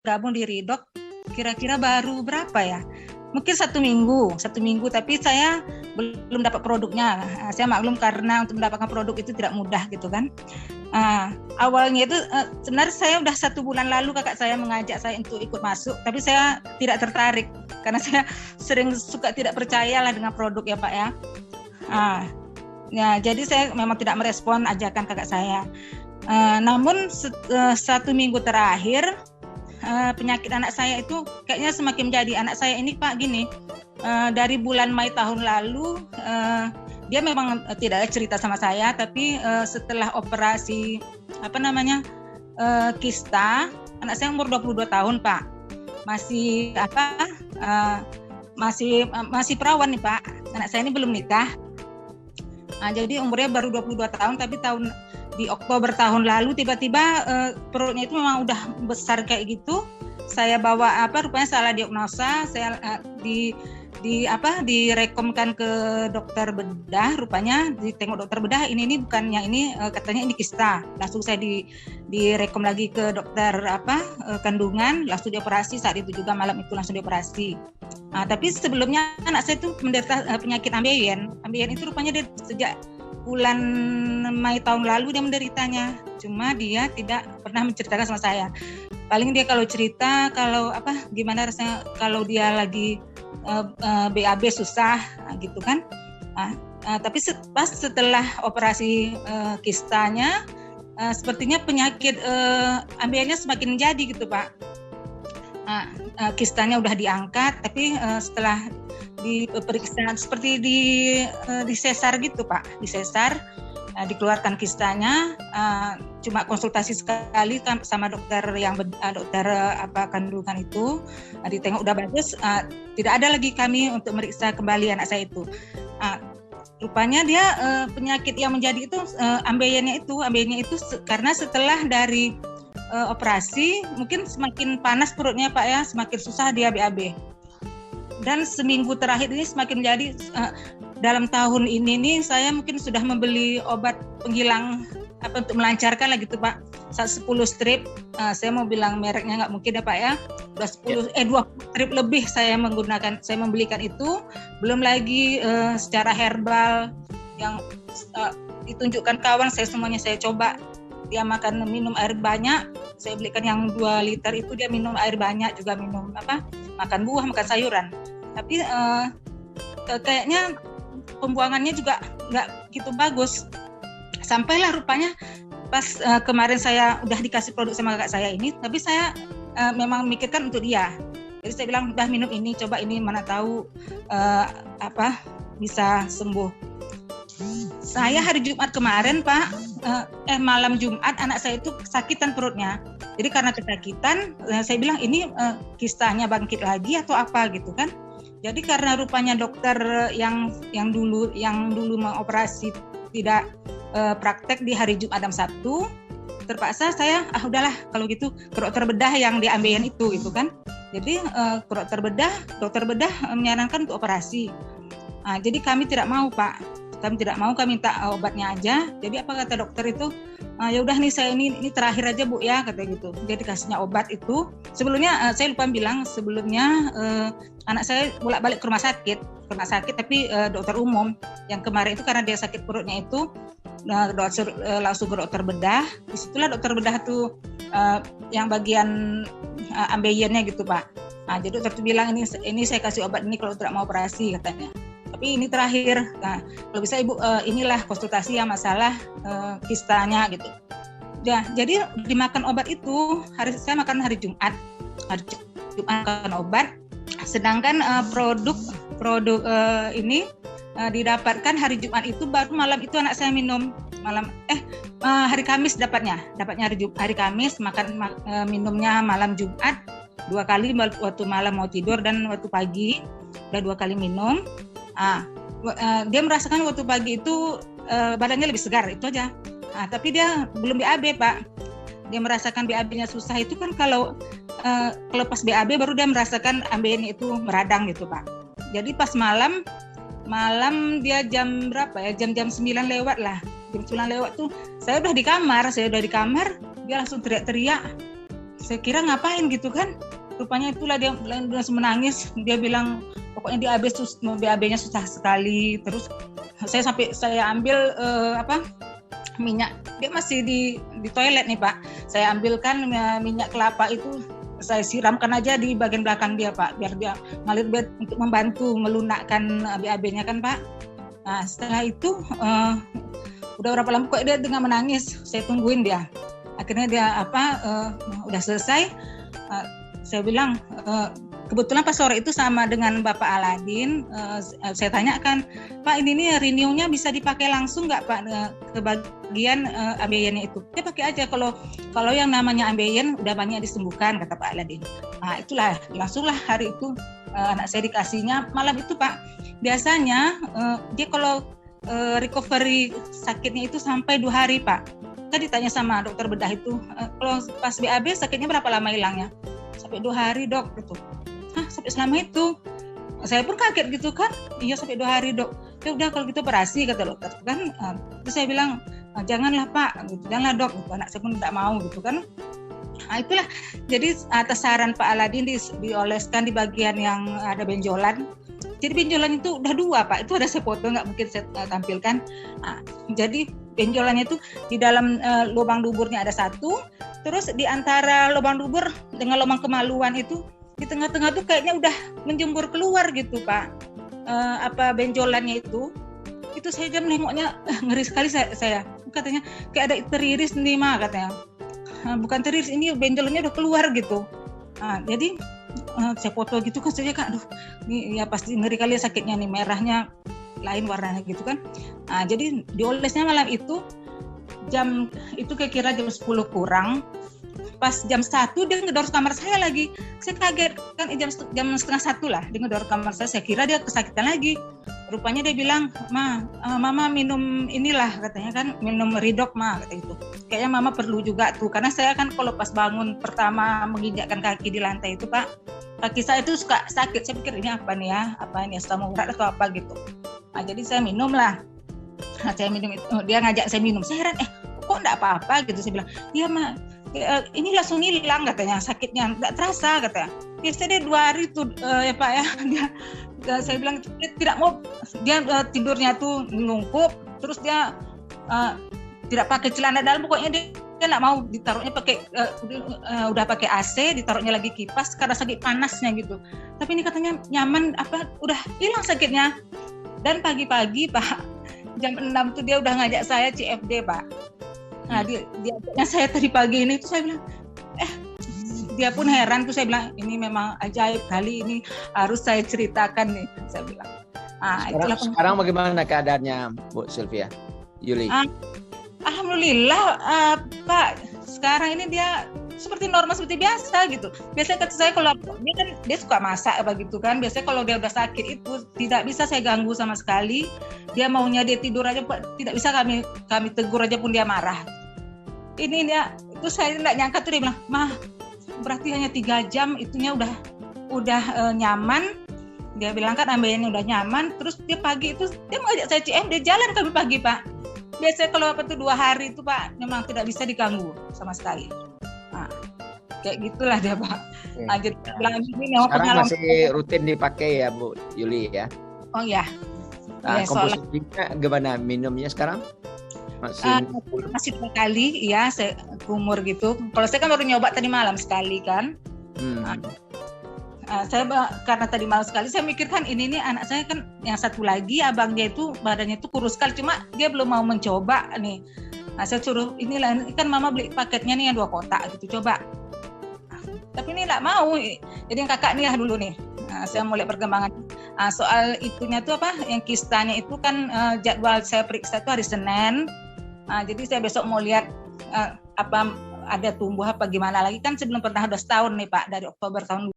gabung di Ridok kira-kira baru berapa ya? Mungkin 1 minggu, tapi saya belum dapat produknya. Saya maklum karena untuk mendapatkan produk itu tidak mudah gitu kan. Awalnya itu sebenarnya saya udah 1 bulan lalu kakak saya mengajak saya untuk ikut masuk, tapi saya tidak tertarik karena saya sering suka tidak percaya lah dengan produk ya Pak ya. Ya jadi saya memang tidak merespon ajakan kakak saya. Namun 1 minggu terakhir penyakit anak saya itu kayaknya semakin menjadi. Anak saya ini Pak gini, dari bulan Mei tahun lalu dia memang tidak ada cerita sama saya, tapi setelah operasi kista, anak saya umur 22 tahun Pak, masih masih perawan nih Pak. Anak saya ini belum nikah. Jadi umurnya baru 22 tahun, tapi di Oktober tahun lalu tiba-tiba perutnya itu memang udah besar kayak gitu. Saya bawa rupanya salah diagnosa, saya direkomkan ke dokter bedah, rupanya ditengok dokter bedah ini bukan yang ini, katanya ini kista. Langsung saya direkom lagi ke dokter kandungan, langsung dioperasi. Saat itu juga malam itu langsung dioperasi. Tapi sebelumnya anak saya itu menderita penyakit ambeien. Ambeien itu rupanya dia sejak bulan Mei tahun lalu dia menderitanya. Cuma dia tidak pernah menceritakan sama saya. Paling dia kalau cerita gimana rasanya kalau dia lagi BAB susah gitu kan. Tapi pas setelah operasi kistanya sepertinya penyakit ambeiennya semakin menjadi gitu Pak. Kistanya udah diangkat, tapi setelah diperiksa seperti di sesar gitu Pak, di sesar dikeluarkan kistanya, cuma konsultasi sekali sama dokter kandungan itu, ditengok udah bagus, tidak ada lagi kami untuk meriksa kembali anak saya itu. Rupanya dia penyakit yang menjadi itu ambeiennya itu karena setelah dari operasi mungkin semakin panas perutnya Pak ya, semakin susah dia BAB. Dan seminggu terakhir ini semakin menjadi, dalam tahun ini nih saya mungkin sudah membeli obat penghilang untuk melancarkan lah gitu Pak. 10 strip, saya mau bilang mereknya nggak mungkin ya Pak ya. 20 strip lebih saya membelikan itu, belum lagi secara herbal yang ditunjukkan kawan saya, semuanya saya coba. Dia minum air banyak, saya belikan yang 2 liter itu dia minum air banyak, juga minum makan buah, makan sayuran. Tapi kayaknya pembuangannya juga nggak gitu bagus. Sampailah rupanya pas kemarin saya udah dikasih produk sama kakak saya ini, tapi saya memang mikirkan untuk dia. Jadi saya bilang udah minum ini, coba ini, mana tahu bisa sembuh. Saya hari Jumat kemarin Pak, malam Jumat anak saya itu kesakitan perutnya. Jadi karena kesakitan, saya bilang ini kistanya bangkit lagi atau apa gitu kan. Jadi karena rupanya dokter yang dulu mengoperasi tidak praktek di hari Jumat jam 1, terpaksa saya udahlah kalau gitu ke dokter bedah yang di ambeien itu gitu kan. Jadi ke dokter bedah menyarankan untuk operasi. Jadi kami tidak mau Pak. Kami tidak mau, kami minta obatnya aja. Jadi apa kata dokter itu, ya udah nih saya ini terakhir aja Bu ya, kata gitu. Dia dikasihnya obat itu. Sebelumnya saya lupa bilang, sebelumnya anak saya bolak-balik ke rumah sakit tapi dokter umum. Yang kemarin itu karena dia sakit perutnya itu, langsung ke dokter bedah. Disitulah dokter bedah tuh yang bagian ambeiennya gitu Pak. Jadi dokter tuh bilang ini saya kasih obat ini kalau tidak mau operasi katanya. Tapi ini terakhir. Kalau bisa Ibu inilah konsultasi yang masalah kistanya gitu. Ya, jadi dimakan obat itu saya makan hari Jumat. Hari Jumat makan obat. Sedangkan produk ini didapatkan hari Jumat itu, baru malam itu anak saya minum. Hari Kamis dapatnya hari Kamis, minumnya malam Jumat 2 kali, waktu malam mau tidur dan waktu pagi, udah 2 kali minum. Dia merasakan waktu pagi itu badannya lebih segar, itu aja. Tapi dia belum BAB Pak. Dia merasakan BAB-nya susah itu kan kalau pas BAB baru dia merasakan ambeiennya itu meradang gitu Pak. Jadi pas malam dia jam berapa ya? Jam 9 lewat lah. Jam 9 lewat tuh saya udah di kamar, dia langsung teriak-teriak. Saya kira ngapain gitu kan. Rupanya itulah dia langsung menangis. Dia bilang pokoknya BAB-nya susah sekali. Terus saya ambil minyak. Dia masih di toilet nih Pak. Saya ambilkan minyak kelapa itu, saya siramkan aja di bagian belakang dia Pak, biar dia ngalir untuk membantu melunakkan BAB-nya kan Pak. Nah setelah itu udah berapa lama kok dia dengan menangis. Saya tungguin dia. Akhirnya dia udah selesai. Saya bilang kebetulan pas sore itu sama dengan Bapak Aladin, saya tanyakan, Pak ini nih renew-nya bisa dipakai langsung nggak Pak ke bagian ambeien-nya itu? Dia pakai aja, kalau yang namanya ambeien udah banyak disembuhkan, kata Pak Aladin. Nah itulah langsunglah hari itu anak saya dikasihnya malam itu Pak. Biasanya dia kalau recovery sakitnya itu sampai 2 hari Pak. Tadi ditanya sama dokter bedah itu, kalau pas BAB sakitnya berapa lama hilangnya? Sampai 2 hari dok gitu. Hah, sampai selama itu? Saya pun kaget gitu kan. Iya sampai 2 hari dok. Ya udah kalau gitu operasi kata dokter kan. Terus saya bilang janganlah Pak, gitu. Janganlah dok. Gitu. Anak saya pun tidak mau gitu kan. Nah itulah. Jadi atas saran Pak Aladin dioleskan di bagian yang ada benjolan. Jadi benjolan itu udah 2 Pak. Itu ada saya foto, nggak mungkin saya tampilkan. Nah, jadi benjolannya itu di dalam lubang duburnya ada 1. Terus di antara lubang dubur dengan lubang kemaluan itu di tengah-tengah tuh kayaknya udah menjembur keluar gitu Pak. Benjolannya itu saya jam nengoknya ngeri sekali saya. Katanya kayak ada teriris nih Ma katanya. Bukan teriris, ini benjolannya udah keluar gitu. Jadi saya foto gitu kan saja kan, aduh ini ya pasti ngeri kali sakitnya nih, merahnya lain warnanya gitu kan. Jadi diolesnya malam itu jam itu kira-kira jam 10 kurang. Pas jam 1 dia ngedor kamar saya lagi. Saya kaget kan, jam setengah 1 lah dia ngedor kamar saya kira dia kesakitan lagi. Rupanya dia bilang, Mama minum inilah katanya kan, minum Ridok Ma kata itu. Kayaknya Mama perlu juga tuh, karena saya kan kalau pas bangun pertama menginjakkan kaki di lantai itu Pak, kaki saya itu suka sakit. Saya pikir ini apa nih ya, asam urat atau apa gitu. Jadi saya minum lah. Saya minum itu, dia ngajak saya minum. Saya heran, kok enggak apa-apa gitu. Saya bilang, iya Ma, ini langsung hilang katanya sakitnya, enggak terasa katanya. Biasanya dia 2 hari tuh ya Pak ya. Saya bilang dia tidak mau, dia tidurnya tuh nungkup, terus dia tidak pakai celana dalam, pokoknya dia nggak mau ditaruhnya pakai udah pakai AC, ditaruhnya lagi kipas karena sakit panasnya gitu. Tapi ini katanya nyaman, udah hilang sakitnya. Dan pagi-pagi Pak, jam 6 tuh dia udah ngajak saya CFD Pak. Nah dia saya tadi pagi ini tuh saya bilang, dia pun heran tuh, saya bilang ini memang ajaib kali, ini harus saya ceritakan nih, saya bilang. Sekarang bagaimana keadaannya Bu Sylvia? Yuli? Alhamdulillah Pak, sekarang ini dia seperti normal, seperti biasa gitu. Biasanya kata saya kalau dia suka masak begitu kan, biasanya kalau dia udah sakit itu tidak bisa saya ganggu sama sekali. Dia maunya dia tidur aja Pak, tidak bisa kami tegur aja pun dia marah. Ini dia, itu saya tidak nyangka tuh, dia bilang, "Mah, berarti hanya 3 jam itunya udah nyaman." Dia bilang kan ambeien udah nyaman. Terus dia pagi itu dia mau ajak saya CM, dia jalan kami pagi Pak. Biasanya kalau 2 hari itu Pak memang tidak bisa diganggu sama sekali. Kayak gitulah dia Pak. Jadi bilang ini memang sekarang masih rutin dipakai ya Bu Yuli ya? Oh ya. Komposisinya gimana minumnya sekarang? Masih 2 kali ya, saya kumur gitu. Kalau saya kan baru nyoba tadi malam sekali kan. Saya karena tadi malam sekali saya mikirkan ini nih anak saya kan yang satu lagi abangnya itu badannya itu kurus sekali, cuma dia belum mau mencoba nih. Saya suruh inilah, kan Mama beli paketnya nih yang 2 kotak gitu, coba. Tapi ini nggak mau. Jadi yang kakak nih lah dulu nih. Saya mulai perkembangan. Soal itunya tuh yang kistanya itu kan jadwal saya periksa itu hari Senin. Jadi saya besok mau lihat ada tumbuh apa gimana lagi, kan sebelum pernah udah setahun nih Pak, dari Oktober tahun